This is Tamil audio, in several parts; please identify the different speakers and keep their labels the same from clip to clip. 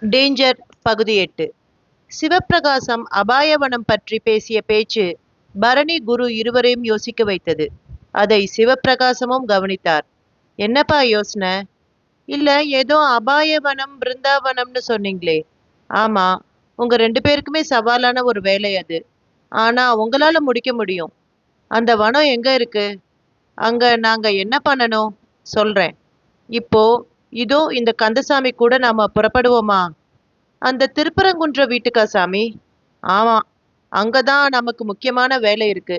Speaker 1: டேஞ்சர் பகுதி 8. சிவப்பிரகாசம் அபாயவனம் பற்றி பேசிய பேச்சு பரணி குரு இருவரையும் யோசிக்க வைத்தது. அதை சிவப்பிரகாசமும் கவனித்தார். என்னப்பா யோசனை? இல்ல, ஏதோ அபாயவனம் பிருந்தாவனம்னு சொன்னீங்களே? ஆமா, உங்க 2 பேருக்குமே சவாலான ஒரு வேலை அது. ஆனா உங்களால முடிக்க முடியும். அந்த வனம் எங்க இருக்கு? அங்க நாங்க என்ன பண்ணணும்? சொல்றேன். இப்போ இதோ இந்த கந்தசாமி கூட நாம புறப்படுவோமா? அந்த திருப்பரங்குன்ற வீட்டுக்கா சாமி? ஆமா, அங்கதான் நமக்கு முக்கியமான வேலை இருக்கு.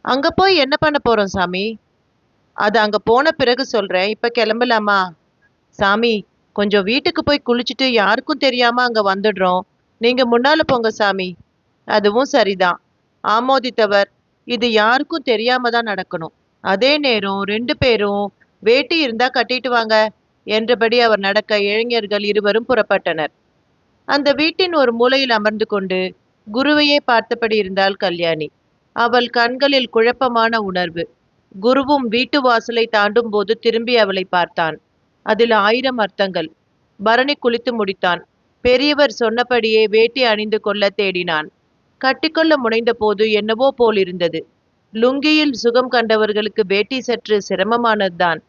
Speaker 1: அங்க போய் என்ன பண்ண போறோம் சாமி? அது அங்க போன பிறகு சொல்றேன். இப்ப கிளம்பலாமா? சாமி, கொஞ்சம் வீட்டுக்கு போய் குளிச்சுட்டு யாருக்கும் தெரியாம அங்க வந்துடுறோம். நீங்க முன்னால போங்க சாமி. அதுவும் சரிதான், ஆமோதித்தவர். இது யாருக்கும் தெரியாம தான் நடக்கணும். அதே நேரம் 2 பேரும் வேட்டி இருந்தா கட்டிட்டு வாங்க என்றபடி அவர் நடக்க இளைஞர்கள் இருவரும் புறப்பட்டனர். அந்த வீட்டின் ஒரு மூலையில் அமர்ந்து கொண்டு குருவையே பார்த்தபடி இருந்தாள் கல்யாணி. அவள் கண்களில் குழப்பமான உணர்வு. குருவும் வீட்டு வாசலை தாண்டும் போது திரும்பி அவளை பார்த்தான். அதில் 1000 அர்த்தங்கள். பரணி குளித்து முடித்தான். பெரியவர் சொன்னபடியே வேட்டி அணிந்து கொள்ள தேடினான். கட்டிக்கொள்ள முனைந்த போது என்னவோ போல் இருந்தது. லுங்கியில் சுகம் கண்டவர்களுக்கு வேட்டி சற்று சிரமமானதுதான்.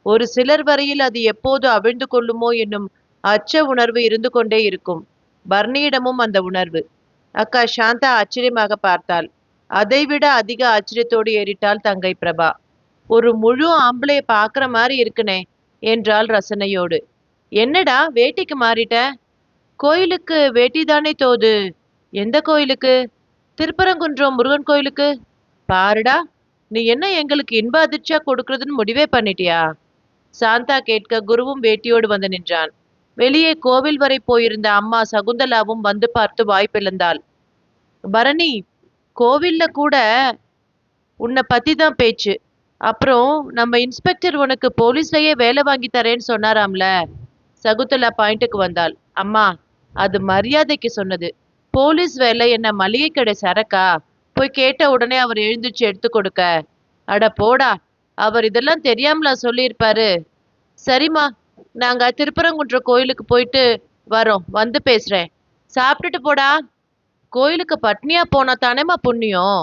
Speaker 1: ஒரு சிலர் வரையில் அது எப்போது அவிழ்ந்து கொள்ளுமோ என்னும் அச்ச உணர்வு இருந்து கொண்டே இருக்கும். பர்னியிடமும் அந்த உணர்வு. அக்கா சாந்தா ஆச்சரியமாக பார்த்தாள். அதைவிட அதிக ஆச்சரியத்தோடு ஏறிட்டாள் தங்கை பிரபா. ஒரு முழு ஆம்பளைய பாக்குற மாதிரி இருக்குனே என்றாள் ரசனையோடு. என்னடா வேட்டிக்கு மாறிட்ட? கோயிலுக்கு வேட்டி தானே தோது. எந்த கோயிலுக்கு? திருப்பரங்குன்றம் முருகன் கோயிலுக்கு. பாருடா, நீ என்ன எங்களுக்கு இன்ப அதிர்ச்சியா கொடுக்கறதுன்னு முடிவே பண்ணிட்டியா? சாந்தா கேட்க குருவும் வேட்டியோடு வந்து நின்றான். வெளியே கோவில் வரை போயிருந்த அம்மா சகுந்தலாவும் வந்து பார்த்து வாய் பிளந்தாள். பரணி, கோவில்ல கூட உன்னை பத்தி தான் பேச்சு. அப்புறம் நம்ம இன்ஸ்பெக்டர் உனக்கு போலீஸ்லயே வேலை வாங்கி தரேன்னு சொன்னாராம்ல? சகுந்தலா பாயிண்ட்டுக்கு வந்தாள். அம்மா, அது மரியாதைக்கு சொன்னது. போலீஸ் வேலை என்ன மளிகை கடை சரக்கா? போய் கேட்ட உடனே அவர் எழுந்திருச்சு எடுத்து கொடுக்க? அட போடா, அவர் இதெல்லாம் தெரியாமலா சொல்லியிருப்பாரு? சரிம்மா, நாங்க திருப்பரங்குன்ற கோயிலுக்கு போயிட்டு வரோம், வந்து பேசுறேன். சாப்பிட்டுட்டு போடா. கோயிலுக்கு பட்னியா போனா தானேம்மா புண்ணியம்?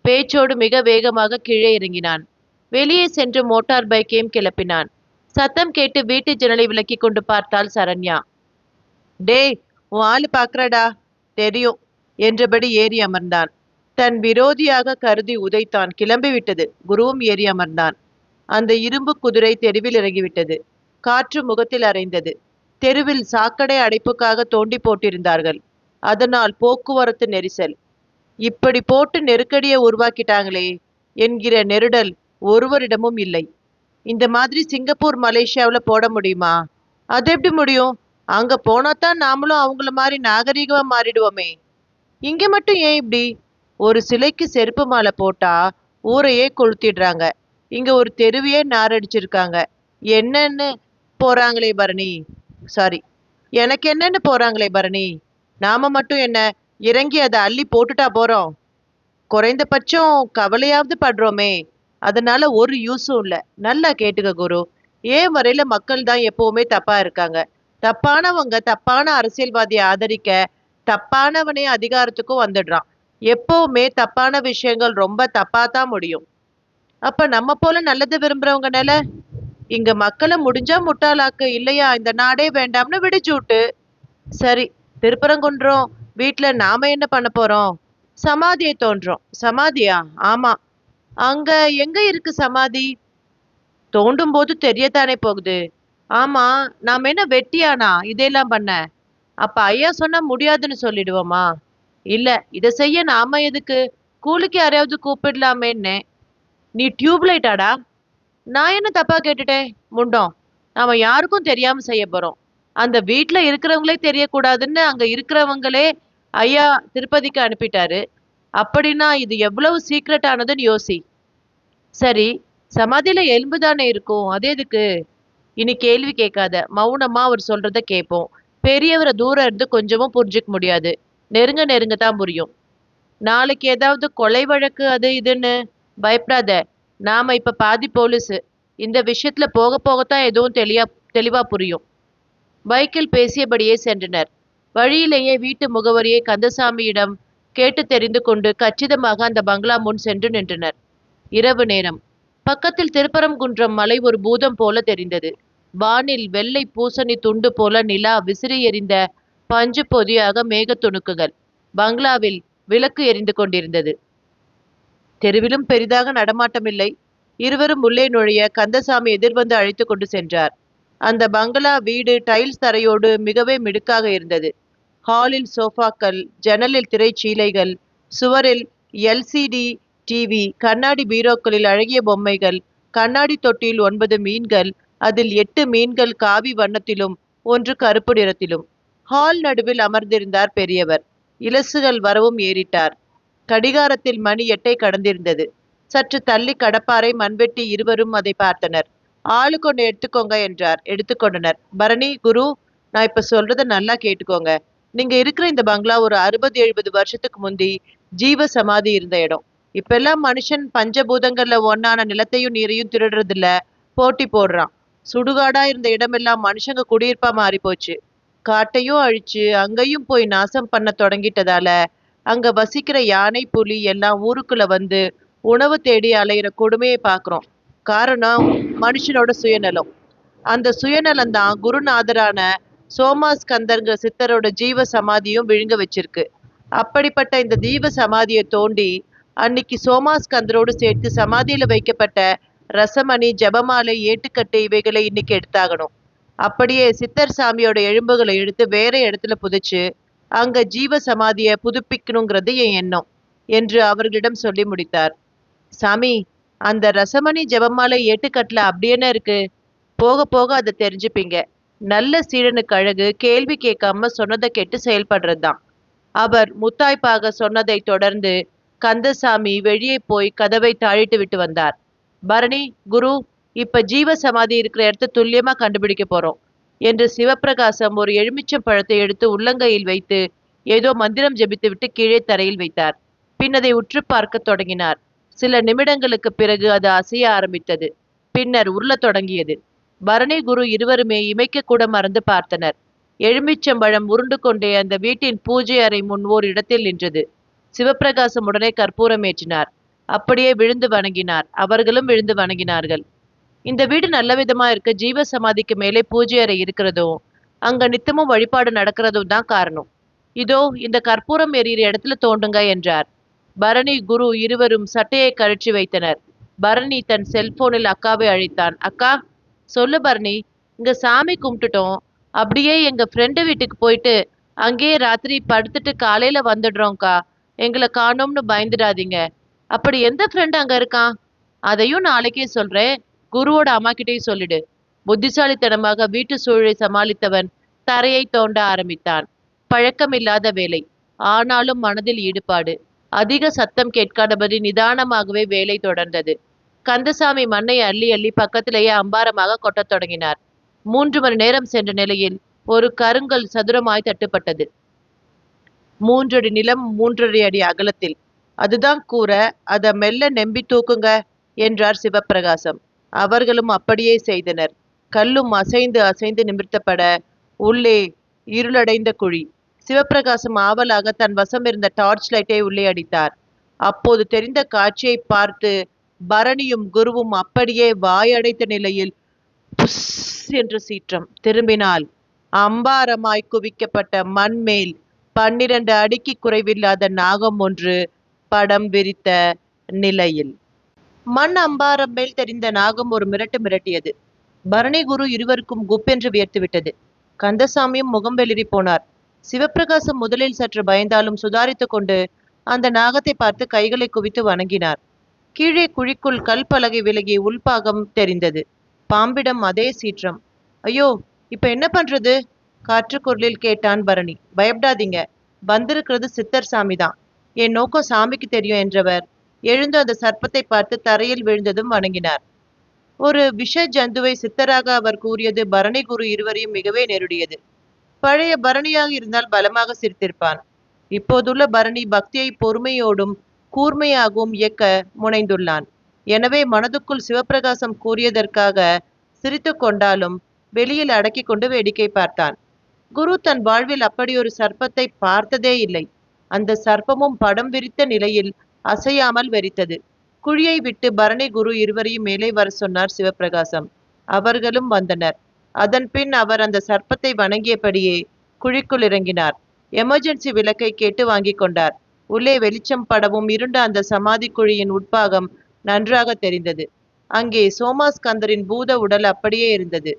Speaker 1: பேச்சோடு மிக வேகமாக கீழே இறங்கினான். வெளியே சென்று மோட்டார் பைக்கையும் கிளப்பினான். சத்தம் கேட்டு வீட்டு ஜன்னலை விலக்கி கொண்டு பார்த்தாள் சரண்யா. டேய், உன் ஆளு பாக்குறடா. தெரியும் என்றபடி ஏறி அமர்ந்தான். தன் விரோதியாக கருதி உதைத்தான். கிளம்பிவிட்டது. குருவும் ஏறி அமர்ந்தான். அந்த இரும்பு குதிரை தெருவில் இறங்கிவிட்டது. காற்று முகத்தில் அறைந்தது. தெருவில் சாக்கடை அடைப்புக்காக தோண்டி போட்டிருந்தார்கள். அதனால் போக்குவரத்து நெரிசல். இப்படி போட்டு நெருக்கடியை உருவாக்கிட்டாங்களே என்கிற நெருடல் ஒருவரிடமும் இல்லை. இந்த மாதிரி சிங்கப்பூர் மலேசியாவில் போட முடியுமா? அது எப்படி முடியும்? அங்க போனாதான் நாமளும் அவங்கள மாதிரி நாகரீகமா மாறிடுவோமே. இங்க மட்டும் ஏன் இப்படி? ஒரு சிலைக்கு செருப்பு மாலை போட்டா ஊரையே கொளுத்திடுறாங்க. இங்க ஒரு தெருவையே நாரடிச்சிருக்காங்க. என்னன்னு போறாங்களே பரணி. சாரி, எனக்கு என்னன்னு போறாங்களே பரணி. நாம மட்டும் என்ன இறங்கி அதை அள்ளி போட்டுட்டா போறோம்? குறைந்தபட்சம் கவலையாவது படுறோமே. அதனால ஒரு யூஸும் இல்லை. நல்லா கேட்டுக்க குரு. ஏன் வரையில மக்கள் தான் எப்பவுமே தப்பா இருக்காங்க. தப்பானவங்க தப்பான அரசியல்வாதியை ஆதரிக்க தப்பானவனே அதிகாரத்துக்கும் வந்துடுறான். எப்பவுமே தப்பான விஷயங்கள் ரொம்ப தப்பா தான் முடியும். அப்ப நம்ம போல நல்லது விரும்புறவங்க நிலை? இங்க மக்களை முடிஞ்சா முட்டாளாக்கு, இல்லையா இந்த நாடே வேண்டாம்னு விடிச்சுட்டு. சரி, திருப்பரங்குன்றம் வீட்டுல நாம என்ன பண்ண போறோம்? சமாதியை தோன்றோம். சமாதியா? ஆமா. அங்க எங்க இருக்கு சமாதி? தோண்டும் போது தெரியத்தானே போகுது. ஆமா, நாம என்ன வெட்டியானா இதெல்லாம் பண்ண? அப்ப ஐயா சொன்னா முடியாதுன்னு சொல்லிடுவோமா? இல்ல, இத செய்ய நாம எதுக்கு? கூலிக்கு யாரையாவது கூப்பிடலாமேன்னு. நீ டியூப்லைட்டாடா? நான் என்ன தப்பா கேட்டுட்டேன் முண்டோம்? நாம யாருக்கும் தெரியாம செய்ய போறோம். அந்த வீட்டுல இருக்கிறவங்களே தெரியக்கூடாதுன்னு அங்க இருக்கிறவங்களே ஐயா திருப்பதிக்கு அனுப்பிட்டாரு. அப்படின்னா இது எவ்வளவு சீக்ரெட் ஆனதுன்னு யோசி. சரி, சமாதியில எலும்பு தானே இருக்கும், அது எதுக்கு? இனி கேள்வி கேட்காத, மௌனமா அவர் சொல்றத கேட்போம். பெரியவரை தூரம் இருந்து கொஞ்சமும் புரிஞ்சுக்க முடியாது. நெருங்க நெருங்க தான் புரியும். நாளைக்கு ஏதாவது கொலை வழக்கு அது இதுன்னு பயப்படாத. நாம இப்ப பாதி போலீஸு. இந்த விஷயத்துல போக போகத்தான் எதுவும் தெளிவா புரியும். பைக்கில் பேசியபடியே சென்றனர். வழியிலேயே வீட்டு முகவரியை கந்தசாமியிடம் கேட்டு தெரிந்து கொண்டு கச்சிதமாக அந்த பங்களா முன் சென்று நின்றனர். இரவு நேரம். பக்கத்தில் திருப்பரங்குன்றம் மலை ஒரு பூதம் போல தெரிந்தது. வானில் வெள்ளை பூசணி துண்டு போல நிலா விசிறி எறிந்த பஞ்சு பொதியாக மேகத் துணுக்குகள். பங்களாவில் விளக்கு எரிந்து கொண்டிருந்தது. தெருவிலும் பெரிதாக நடமாட்டமில்லை. இருவரும் உள்ளே நுழைய கந்தசாமி எதிர்வந்து அழைத்து கொண்டு சென்றார். அந்த பங்களா வீடு டைல்ஸ் தரையோடு மிகவே மிடுக்காக இருந்தது. ஹாலில் சோஃபாக்கள், ஜன்னலில் திரைச்சீலைகள், சுவரில் எல்சிடி டிவி, கண்ணாடி பீரோக்களில் அழகிய பொம்மைகள், கண்ணாடி தொட்டியில் 9 மீன்கள், அதில் 8 மீன்கள் காவி வண்ணத்திலும் 1 கருப்பு நிறத்திலும். ஹால் நடுவில் அமர்ந்திருந்தார் பெரியவர். இலசுகள் வரவும் ஏறிட்டார். கடிகாரத்தில் மணி 8ஐ கடந்திருந்தது. சற்று தள்ளி கடப்பாரை, மண்வெட்டி இருவரும் அதை பார்த்தனர். ஆளுக்கு ஒன்று எடுத்துக்கோங்க என்றார். எடுத்துக்கொண்டனர். பரணி, குரு, நான் இப்ப சொல்றத நல்லா கேட்டுக்கோங்க. நீங்க இருக்கிற இந்த பங்களா ஒரு 60-70 வருஷத்துக்கு முந்தி ஜீவ சமாதி இருந்த இடம். இப்பெல்லாம் மனுஷன் பஞ்சபூதங்கள்ல ஒன்னான நிலத்தையும் நீரையும் திருடுறதில்ல, போட்டி போடுறான். சுடுகாடா இருந்த இடமெல்லாம் மனுஷங்க குடியிருப்பா மாறி போச்சு. காட்டையும் அழிச்சு அங்கேயும் போய் நாசம் பண்ண தொடங்கிட்டதால அங்க வசிக்கிற யானை, புலி எல்லாம் ஊருக்குள்ள வந்து உணவு தேடி அலையிற கொடுமையை பார்க்குறோம். காரணம் மனுஷனோட சுயநலம். அந்த சுயநலம் தான் குருநாதரான சோமாஸ்கந்தர்ங்க சித்தரோட ஜீவ சமாதியும் விழுங்க வச்சிருக்கு. அப்படிப்பட்ட இந்த ஜீவ சமாதியை தோண்டி அன்னைக்கு சோமாஸ்கந்தரோடு சேர்த்து சமாதியில வைக்கப்பட்ட ரசமணி, ஜபமாலை, ஏட்டுக்கட்டு இவைகளை இன்னைக்கு எடுத்தாகணும். அப்படியே சித்தர் சாமியோட எலும்புகளை எடுத்து வேற இடத்துல புதைச்சு அங்க ஜீவ சமாதியை புதுப்பிக்கணுங்கிறது என் எண்ணம் என்று அவர்களிடம் சொல்லி முடித்தார். சாமி, அந்த ரசமணி, ஜபமாலை, ஏட்டுக்கட்டுல அப்படி என்ன இருக்கு? போக போக அதை தெரிஞ்சுப்பீங்க. நல்ல சீடனுக்கு அழகு கேள்வி கேட்காம சொன்னதை கேட்டு செயல்படுறதுதான். அவர் முத்தாய்ப்பாக சொன்னதை தொடர்ந்து கந்தசாமி வெளியே போய் கதவை தாழிட்டு விட்டு வந்தார். பரணி, குரு, இப்ப ஜீவ சமாதி இருக்கிற இடத்த துல்லியமா கண்டுபிடிக்க போறோம் என்று சிவப்பிரகாசம் ஒரு எலுமிச்சம் பழத்தை எடுத்து உள்ளங்கையில் வைத்து ஏதோ மந்திரம் ஜெபித்து விட்டு கீழே தரையில் வைத்தார். பின் அதை உற்று பார்க்க தொடங்கினார். சில நிமிடங்களுக்கு பிறகு அது அசைய ஆரம்பித்தது. பின்னர் உருளத் தொடங்கியது. பரணி, குரு இருவருமே இமைக்க கூட மறந்து பார்த்தனர். எலுமிச்சம்பழம் உருண்டு கொண்டே அந்த வீட்டின் பூஜை அறை முன் ஓர் இடத்தில் நின்றது. சிவப்பிரகாசம் உடனே கற்பூரம் ஏற்றினார். அப்படியே விழுந்து வணங்கினார். அவர்களும் விழுந்து வணங்கினார்கள். இந்த வீடு நல்ல விதமா இருக்க ஜீவ சமாதிக்கு மேலே பூஜை அறை இருக்கிறதும் அங்க நித்தமும் வழிபாடு நடக்கிறதும் தான் காரணம். இதோ இந்த கற்பூரம் எரியிற இடத்துல தோண்டுங்க என்றார். பரணி, குரு இருவரும் சட்டையை கழற்றி வைத்தனர். பரணி தன் செல்போனில் அக்காவை அழைத்தான். அக்கா, சொல்லு பரணி. இங்க சாமி கும்பிட்டுட்டோம். அப்படியே எங்க ஃப்ரெண்டு வீட்டுக்கு போயிட்டு அங்கேயே ராத்திரி படுத்துட்டு காலையில வந்துடுறோம்க்கா. எங்களை காணோம்னு பயந்துடாதீங்க. அப்படி எந்த ஃப்ரெண்ட் அங்க இருக்கான்? அதையும் நாளைக்கே சொல்றேன். குருவோட அம்மா கிட்டேயும் சொல்லிடு. புத்திசாலித்தனமாக வீட்டு சூழலை சமாளித்தவன் தரையை தோண்ட ஆரம்பித்தான். பழக்கமில்லாத வேலை, ஆனாலும் மனதில் ஈடுபாடு. அதிக சத்தம் கேட்காதபடி நிதானமாகவே வேலை தொடர்ந்தது. கந்தசாமி மண்ணை அள்ளி அள்ளி பக்கத்திலேயே அம்பாரமாக கொட்டத் தொடங்கினார். 3 மணி நேரம் சென்ற நிலையில் ஒரு கருங்கல் சதுரமாய் தட்டுப்பட்டது. 3 அடி நிலம், 3.5 அடி அகலத்தில். அதுதான் கூரை. அதை மெல்ல நெம்பி தூக்குங்க என்றார் சிவப்பிரகாசம். அவர்களும் அப்படியே செய்தனர். கல்லும் அசைந்து அசைந்து நிமிர்த்தப்பட உள்ளே இருளடைந்த குழி. சிவப்பிரகாசம் ஆவலாக தன் வசம் இருந்த டார்ச் லைட்டை உள்ளே அடித்தார். அப்போது தெரிந்த காட்சியை பார்த்து பரணியும் குருவும் அப்படியே வாயடைத்த நிலையில் புஸ் என்ற சீற்றம். திரும்பினால் அம்பாரமாய் குவிக்கப்பட்ட மண் மேல் 12 அடிக்கு குறைவில்லாத நாகம் ஒன்று படம் விரித்த நிலையில். மண் அம்பாரம் மேல் தெரிந்த நாகம் ஒரு மிரட்டு மிரட்டியது. பரணி, குரு இருவருக்கும் குப்பென்று வியர்த்து விட்டது. கந்தசாமியும் முகம் வெளிரி போனார். சிவப்பிரகாசம் முதலில் சற்று பயந்தாலும் சுதாரித்து கொண்டு அந்த நாகத்தை பார்த்து கைகளை குவித்து வணங்கினார். கீழே குழிக்குள் கல் பலகை விலகி உள்பாகம் தெரிந்தது. பாம்பிடம் அதே சீற்றம். ஐயோ, இப்ப என்ன பண்றது? காற்று குரலில் கேட்டான் பரணி. பயப்படாதீங்க, வந்திருக்கிறது சித்தர் சாமி தான். என் நோக்கம் சாமிக்கு தெரியும் என்றவர் எழுந்து அந்த சர்ப்பத்தை பார்த்து தரையில் விழுந்ததும் வணங்கினார். ஒரு விஷ ஜந்துவை சித்தராக அவர் கூறியது பரணி, குரு இருவரையும் மிகவே நெருடியது. பழைய பரணியாக இருந்தால் பலமாக சிரித்திருப்பான். இப்போதுள்ள பரணி பக்தியை பொறுமையோடும் கூர்மையாகவும் இயக்க முனைந்துள்ளான். எனவே மனதுக்குள் சிவப்பிரகாசம் கூறியதற்காக சிரித்து கொண்டாலும் வெளியில் அடக்கி கொண்டு வேடிக்கை பார்த்தான். குரு தன் வாழ்வில் அப்படியொரு சர்ப்பத்தை பார்த்ததே இல்லை. அந்த சர்ப்பமும் படம் விரித்த நிலையில் அசையாமல் வெறித்தது. குழியை விட்டு பரணி குரு இருவரையும் மேலே வர சொன்னார் சிவப்பிரகாசம். அவர்களும் வந்தனர். அதன் பின் அவர் அந்த சர்ப்பத்தை வணங்கியபடியே குழிக்குள் இறங்கினார். எமர்ஜென்சி விளக்கை கேட்டு வாங்கிக் கொண்டார். உள்ளே வெளிச்சம் படவும் இருண்ட அந்த சமாதி குழியின் உட்பாகம் நன்றாக தெரிந்தது. அங்கே சோமாஸ்கந்தரின் பூத உடல் அப்படியே இருந்தது.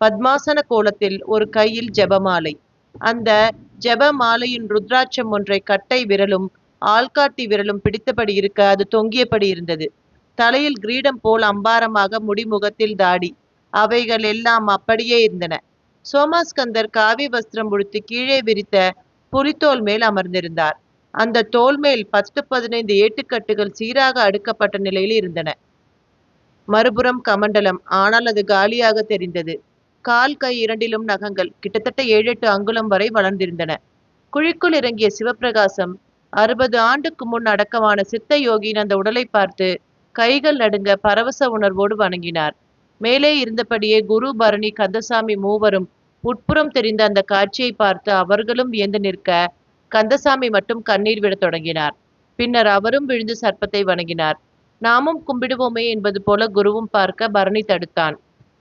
Speaker 1: பத்மாசன கோலத்தில் ஒரு கையில் ஜெபமாலை. அந்த ஜெபமாலையின் ருத்ராட்சம் ஒன்றை கட்டை விரலும் ஆள்காட்டி விரலும் பிடித்தபடி இருக்க அது தொங்கியபடி இருந்தது. தலையில் கிரீடம் போல் அம்பாரமாக முடிமுகத்தில் தாடி, அவைகள் எல்லாம் அப்படியே இருந்தன. சோமாஸ்கந்தர் காவி வஸ்திரம் உடுத்தி கீழே விரித்த புலித்தோல் மேல் அமர்ந்திருந்தார். அந்த தோல் மேல் 10-15 ஏட்டுக்கட்டுகள் சீராக அடுக்கப்பட்ட நிலையில் இருந்தன. மறுபுறம் கமண்டலம், ஆனால் அது காலியாக தெரிந்தது. கால் கை இரண்டிலும் நகங்கள் கிட்டத்தட்ட 7-8 அங்குலம் வரை வளர்ந்திருந்தன. குழிக்குள் இறங்கிய சிவப்பிரகாசம் 60 ஆண்டுக்கு முன் அடக்கமான சித்த யோகியின் அந்த உடலை பார்த்து கைகள் நடுங்க பரவச உணர்வோடு வணங்கினார். மேலே இருந்தபடியே குரு, பரணி, கந்தசாமி மூவரும் உட்புறம் தெரிந்த அந்த காட்சியை பார்த்து அவர்களும் வியந்து நிற்க, கந்தசாமி மட்டும் கண்ணீர் விடத் தொடங்கினார். பின்னர் அவரும் விழுந்து சர்ப்பத்தை வணங்கினார். நாமும் கும்பிடுவோமே என்பது போல குருவும் பார்க்க பரணி தடுத்தான்.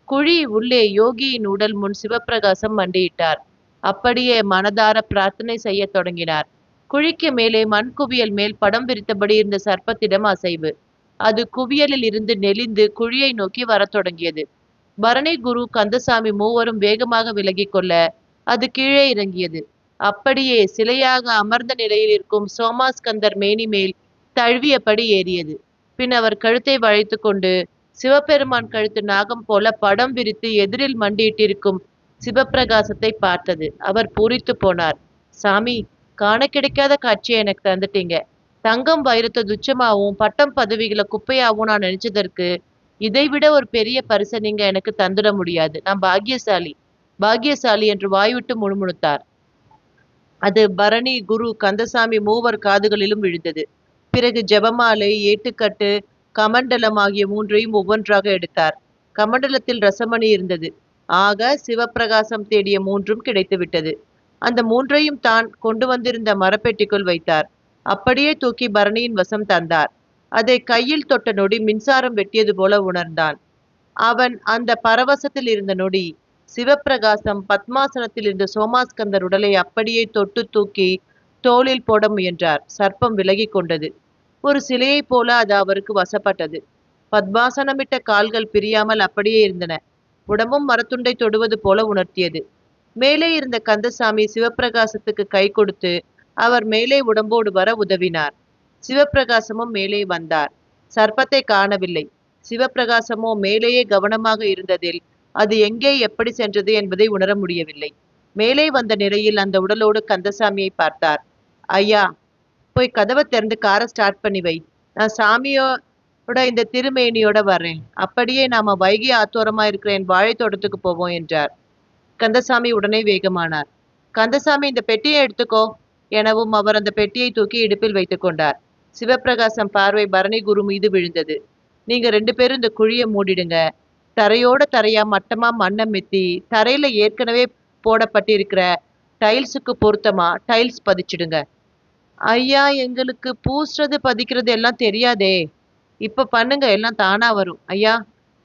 Speaker 1: குழி உள்ளே யோகியின் உடல் முன் சிவப்பிரகாசம் மண்டியிட்டார். அப்படியே மனதார பிரார்த்தனை செய்ய தொடங்கினார். குழிக்கு மேலே மண் குவியல் மேல் படம் விரித்தபடி இருந்த சர்ப்பத்திடம் அசைவு. அது குவியலில் இருந்து நெளிந்து குழியை நோக்கி வரத் தொடங்கியது. பரணி, குரு, கந்தசாமி மூவரும் வேகமாக விலகிக் கொள்ள அது கீழே இறங்கியது. அப்படியே சிலையாக அமர்ந்த நிலையில் இருக்கும் சோமாஸ்கந்தர் மேனி மேல் தழுவியபடி ஏறியது. பின் அவர் கழுத்தை வளைத்து கொண்டு சிவபெருமான் கழுத்து நாகம் போல படம் விரித்து எதிரில் மண்டியிட்டிருக்கும் சிவப்பிரகாசத்தை பார்த்தது. அவர் பூரித்து போனார். சாமி, காண கிடைக்காத காட்சியை எனக்கு தந்துட்டீங்க. தங்கம் வைரத்தை துச்சமாவும் பட்டம் பதவிகளை குப்பையாவும் நான் நினைச்சதற்கு இதைவிட ஒரு பெரிய பரிசை நீங்க எனக்கு தந்துட முடியாது. நான் பாக்கியசாலி, பாக்கியசாலி என்று வாய்விட்டு முணுமுணுத்தார். அது பரணி, குரு, கந்தசாமி மூவர் காதுகளிலும் விழுந்தது. பிறகு ஜெபமாலை, ஏட்டுக்கட்டு, கமண்டலம் ஆகிய மூன்றையும் ஒவ்வொன்றாக எடுத்தார். கமண்டலத்தில் ரசமணி இருந்தது. ஆக சிவப்பிரகாசம் தேடிய மூன்றும் கிடைத்துவிட்டது. அந்த மூன்றையும் தான் கொண்டு வந்திருந்த மரப்பெட்டிக்குள் வைத்தார். அப்படியே தூக்கி பரணியின் வசம் தந்தார். அதை கையில் தொட்ட நொடி மின்சாரம் வெட்டியது போல உணர்ந்தான். அவன் அந்த பரவசத்தில் இருந்த நொடி சிவப்பிரகாசம் பத்மாசனத்தில் இருந்த சோமாஸ்கந்தர் உடலை அப்படியே தொட்டு தூக்கி தோளில் போட முயன்றார். சர்ப்பம் விலகி கொண்டது. ஒரு சிலையைப் போல அது அவருக்கு வசப்பட்டது. பத்மாசனமிட்ட கால்கள் பிரியாமல் அப்படியே இருந்தன. உடம்பும் மரத்துண்டை தொடுவது போல உணர்த்தியது. மேலே இருந்த கந்தசாமி சிவப்பிரகாசத்துக்கு கை கொடுத்து அவர் மேலே உடம்போடு வர உதவினார். சிவப்பிரகாசமும் மேலே வந்தார். சர்ப்பத்தை காணவில்லை. சிவப்பிரகாசமோ மேலேயே கவனமாக இருந்ததில் அது எங்கே எப்படி சென்றது என்பதை உணர முடியவில்லை. மேலே வந்த நிலையில் அந்த உடலோடு கந்தசாமியை பார்த்தார். ஐயா, போய் கதவை திறந்து காரை ஸ்டார்ட் பண்ணி வை. நான் சாமியோட இந்த திருமேனியோட வர்றேன். அப்படியே நாம வைகை ஆத்தோரமா இருக்கிற என் வாழைத்தோட்டத்துக்கு போவோம் என்றார். கந்தசாமி உடனே வேகமானார். கந்தசாமி, இந்த பெட்டியை எடுத்துக்கோ எனவும் அவர் அந்த பெட்டியை தூக்கி இடுப்பில் வைத்துக் கொண்டார். சிவப்பிரகாசம் பார்வை பரணி, குரு மீது விழுந்தது. நீங்க 2 பேரும் இந்த குழியை மூடிடுங்க. தரையோட தரையா மட்டமா மண்ணை மெத்தி தரையில ஏற்கனவே போடப்பட்டிருக்கிற டைல்ஸுக்கு பொருத்தமா டைல்ஸ் பதிச்சிடுங்க. ஐயா, எங்களுக்கு பூசுறது பதிக்கிறது எல்லாம் தெரியாதே. இப்ப பண்ணுங்க, எல்லாம் தானா வரும். ஐயா,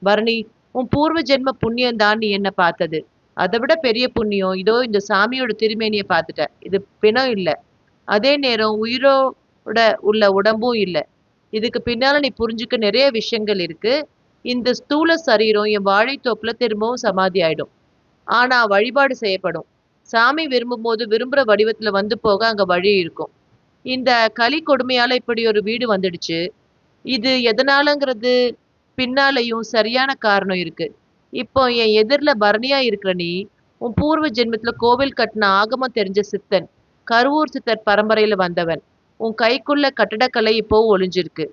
Speaker 1: பரணி, உன் பூர்வ ஜென்ம புண்ணியம் தான் நீ என்ன பார்த்தது. அதை விட பெரிய புண்ணியம் இதோ இந்த சாமியோட திருமேனியை பார்த்துட்ட. இது பிணம் இல்லை, அதே நேரம் உயிரோட உள்ள உடம்பும் இல்லை. இதுக்கு பின்னால நீ புரிஞ்சுக்க நிறைய விஷயங்கள் இருக்கு. இந்த ஸ்தூல சரீரம் என் வாழைத்தோப்புல திரும்பவும் சமாதி ஆயிடும். ஆனா வழிபாடு செய்யப்படும். சாமி விரும்பும் போது விரும்புற வடிவத்துல வந்து போக அங்க வழி இருக்கும். இந்த கலி கொடுமையால இப்படி ஒரு வீடு வந்துடுச்சு. இது எதனாலங்கிறது பின்னாலையும் சரியான காரணம் இருக்கு. இப்போ என் எதிரில பரணியா இருக்கிற நீ, உன் பூர்வ ஜென்மத்துல கோவில் கட்டின ஆகமம் தெரிஞ்ச சித்தன், கருவூர் சித்தர் பரம்பரையில வந்தவன். உன் கைக்குள்ள கட்டடக்கலை இப்போ ஒளிஞ்சிருக்கு.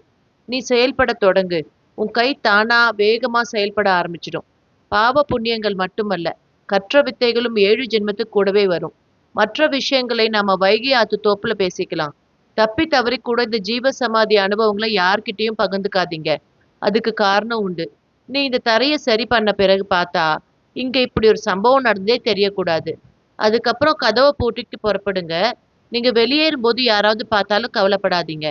Speaker 1: நீ செயல்பட தொடங்கு. உன் கை தானா வேகமா செயல்பட ஆரம்பிச்சிடும். பாவ புண்ணியங்கள் மட்டுமல்ல, கற்ற வித்தைகளும் 7 ஜென்மத்துக்கு கூடவே வரும். மற்ற விஷயங்களை நாம வைகை ஆத்து தோப்புல பேசிக்கலாம். தப்பி தவறி கூட இந்த ஜீவ சமாதி அனுபவங்களை யார்கிட்டயும் பகிர்ந்துக்காதீங்க. அதுக்கு காரணம் உண்டு. நீ இந்த தரையை சரி பண்ண பிறகு பார்த்தா இங்க இப்படி ஒரு சம்பவம் நடந்தே தெரியக்கூடாது. அதுக்கப்புறம் கதவை பூட்டிட்டு புறப்படுங்க. நீங்க வெளியேறும்போது யாராவது பார்த்தாலும் கவலைப்படாதீங்க.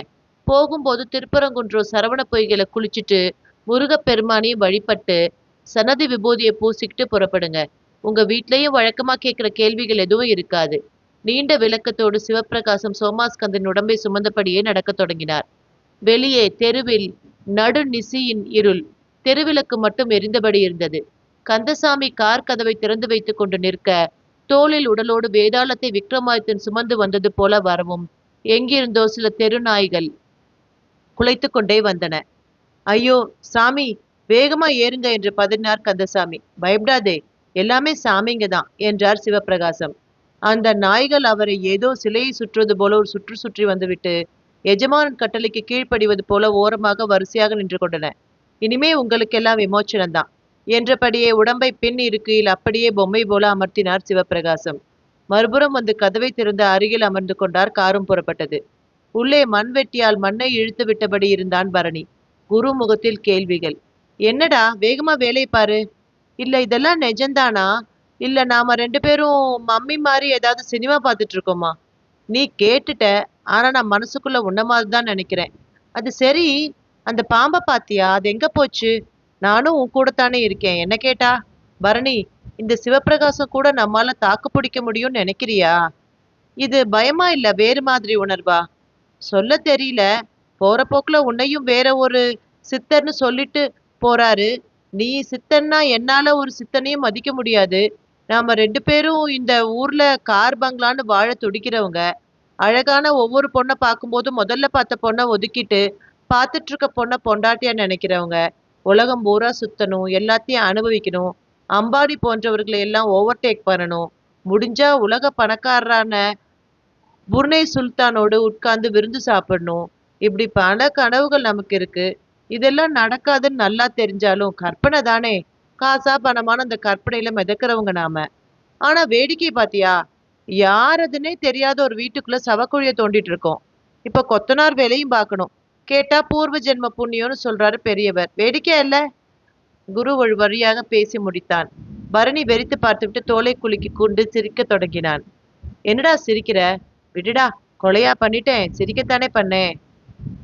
Speaker 1: போகும்போது திருப்பரங்குன்றம் சரவண பொய்கையில குளிச்சுட்டு, முருகப்பெருமானையும் வழிபட்டு, சனதி விபூதிய பூசிக்கிட்டு புறப்படுங்க. உங்க வீட்லயும் வழக்கமா கேட்கிற கேள்விகள் எதுவும் இருக்காது. நீண்ட விளக்கத்தோடு சிவப்பிரகாசம் சோமாஸ்கந்தன் உடம்பை சுமந்தபடியே நடக்கத் தொடங்கினார். வெளியே தெருவில் நடுநிசியின் இருள். தெருவிளக்கு மட்டும் எரிந்தபடி இருந்தது. கந்தசாமி கார் கதவை திறந்து வைத்துக் கொண்டு நிற்க, தோளில் உடலோடு வேதாளத்தை விக்ரமாதித்தன் சுமந்து வந்தது போல வரவும், எங்கிருந்தோ சில தெரு நாய்கள் குலைத்துக் கொண்டே வந்தன. ஐயோ சாமி, வேகமா ஏறுங்க என்று பதறினார் கந்தசாமி. பயப்படாதே, எல்லாமே சாமிங்க தான் என்றார் சிவப்பிரகாசம். அந்த நாய்கள் அவரை ஏதோ சிலையை சுற்றுவது போல ஒரு சுற்று சுற்றி வந்துவிட்டு, எஜமானன் கட்டளைக்கு கீழ்ப்படிவது போல ஓரமாக வரிசையாக நின்று கொண்டன. இனிமே உங்களுக்கெல்லாம் விமோச்சனம்தான் என்றபடியே உடம்பை பின் இருக்கையில் அப்படியே பொம்மை போல அமர்த்தினார் சிவப்பிரகாசம். மறுபுறம் வந்து கதவை திறந்து அருகில் அமர்ந்து கொண்டார். காரும் புறப்பட்டது. உள்ளே மண்வெட்டியால் மண்ணை இழுத்து விட்டபடி இருந்தான் பரணி. குரு முகத்தில் கேள்விகள். என்னடா வேகமா வேலையை பாரு. இல்ல இதெல்லாம் நிஜம்தானா? இல்ல நாம 2 பேரும் மம்மி மாதிரி ஏதாவது சினிமா பார்த்துட்டு இருக்கோமா? நீ கேட்டுட்ட. ஆனா நான் மனசுக்குள்ள உன்ன மாதிரி தான் நினைக்கிறேன். அது சரி, அந்த பாம்ப பாத்தியா? அது எங்க போச்சு? நானும் உன் கூடத்தானே இருக்கேன். என்ன கேட்டா? பரணி, இந்த சிவப்பிரகாசம் கூட நம்மால தாக்கு பிடிக்க முடியும்னு நினைக்கிறியா? இது பயமா இல்ல வேறு மாதிரி உணர்வா? சொல்ல தெரியல. போற போக்குல உன்னையும் வேற ஒரு சித்தர்ன்னு சொல்லிட்டு போறாரு. நீ சித்தன்னா என்னால ஒரு சித்தனையும் மதிக்க முடியாது. நாம 2 பேரும் இந்த ஊர்ல கார் பங்களான்னு வாழ துடிக்கிறவங்க. அழகான ஒவ்வொரு பொண்ண பார்க்கும்போது முதல்ல பார்த்த பொண்ண ஒதுக்கிட்டு, பார்த்துட்டு இருக்க பொண்ண பொண்டாட்டியா நினைக்கிறவங்க. உலகம் பூரா சுத்தணும், எல்லாத்தையும் அனுபவிக்கணும். அம்பானி போன்றவர்களை எல்லாம் ஓவர்டேக் பண்ணணும். முடிஞ்சா உலக பணக்காரரான புர்னே சுல்தானோடு உட்கார்ந்து விருந்து சாப்பிடணும். இப்படி பல கனவுகள் நமக்கு இருக்கு. இதெல்லாம் நடக்காதுன்னு நல்லா தெரிஞ்சாலும் கற்பனை தானே. காசா பணமான அந்த கற்பனையில மிதக்கிறவங்க நாம. ஆனா வேடிக்கை பாத்தியா? யார் அதுன்னே தெரியாத ஒரு வீட்டுக்குள்ள சவக்குழிய தோண்டிட்டு இருக்கோம். இப்ப கொத்தனார் வேலையும் பார்க்கணும். கேட்டா பூர்வ ஜென்ம புண்ணியம்னு சொல்றாரு பெரியவர். வேடிக்கையா இல்ல? குரு ஒரு வழியாக பேசி முடித்தான். பரணி வெறித்து பார்த்துவிட்டு தோலை குலுக்கி கொண்டு சிரிக்கத் தொடங்கினான். என்னடா சிரிக்கிற? விடுடா, கொலையா பண்ணிட்டேன், சிரிக்கத்தானே பண்ணேன்.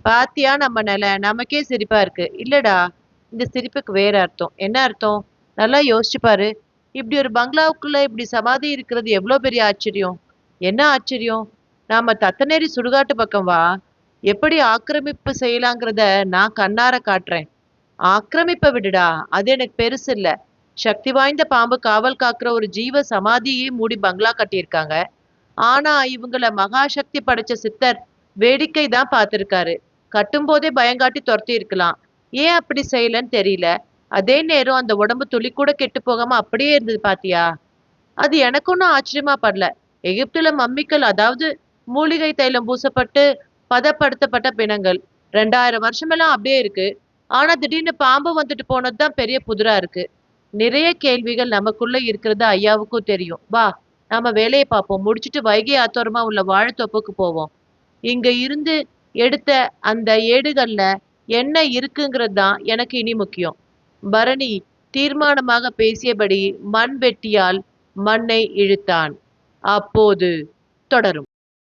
Speaker 1: பாத்தியா நம்ம நிலை? நமக்கே சிரிப்பா இருக்கு. இல்லடா, இந்த சிரிப்புக்கு வேற அர்த்தம். என்ன அர்த்தம்? நல்லா யோசிச்சு பாரு. இப்படி ஒரு பங்களாவுக்குள்ள இப்படி சமாதி இருக்கிறது எவ்வளவு பெரிய ஆச்சரியம். என்ன ஆச்சரியம்? நாம தத்தநேரி சுடுகாட்டு பக்கம் வா. எப்படி ஆக்கிரமிப்பு செய்யலாங்கிறத நான் கண்ணார காட்டுறேன். ஆக்கிரமிப்பை விடுடா, அது எனக்கு பெருசு இல்ல. சக்தி வாய்ந்த பாம்பு காவல் காக்குற ஒரு ஜீவ சமாதியே மூடி பங்களா கட்டியிருக்காங்க. ஆனா இவங்கள மகாசக்தி படைச்ச சித்தர் வேடிக்கை தான் பார்த்திருக்காரு. கட்டும்போதே பயங்காட்டி துரத்தி இருக்கலாம். ஏன் அப்படி செய்யலன்னு தெரியல. அதே நேரம் அந்த உடம்பு துளி கூட கெட்டு போகாம அப்படியே இருந்தது பாத்தியா? அது எனக்கு ஒன்றும் ஆச்சரியமா படல. எகிப்துல மம்மிக்கள், அதாவது மூலிகை தைலம் பூசப்பட்டு பதப்படுத்தப்பட்ட பிணங்கள் 2000 வருஷமெல்லாம் அப்படியே இருக்கு. ஆனா திடீர்னு பாம்பு வந்துட்டு போனதுதான் பெரிய புதிரா இருக்கு. நிறைய கேள்விகள் நமக்குள்ள இருக்கிறது ஐயாவுக்கும் தெரியும். வா, நாம வேலையை பார்ப்போம். முடிச்சிட்டு வைகை ஆத்தோரமா உள்ள வாழைத்தோப்புக்கு போவோம். இங்க இருந்து எடுத்த அந்த ஏடுகள்ல என்ன இருக்குங்கிறது தான் எனக்கு இனி முக்கியம். பரணி தீர்மானமாக பேசியபடி மண்வெட்டியால் மண்ணை இழுத்தான். அப்போது தொடரும்.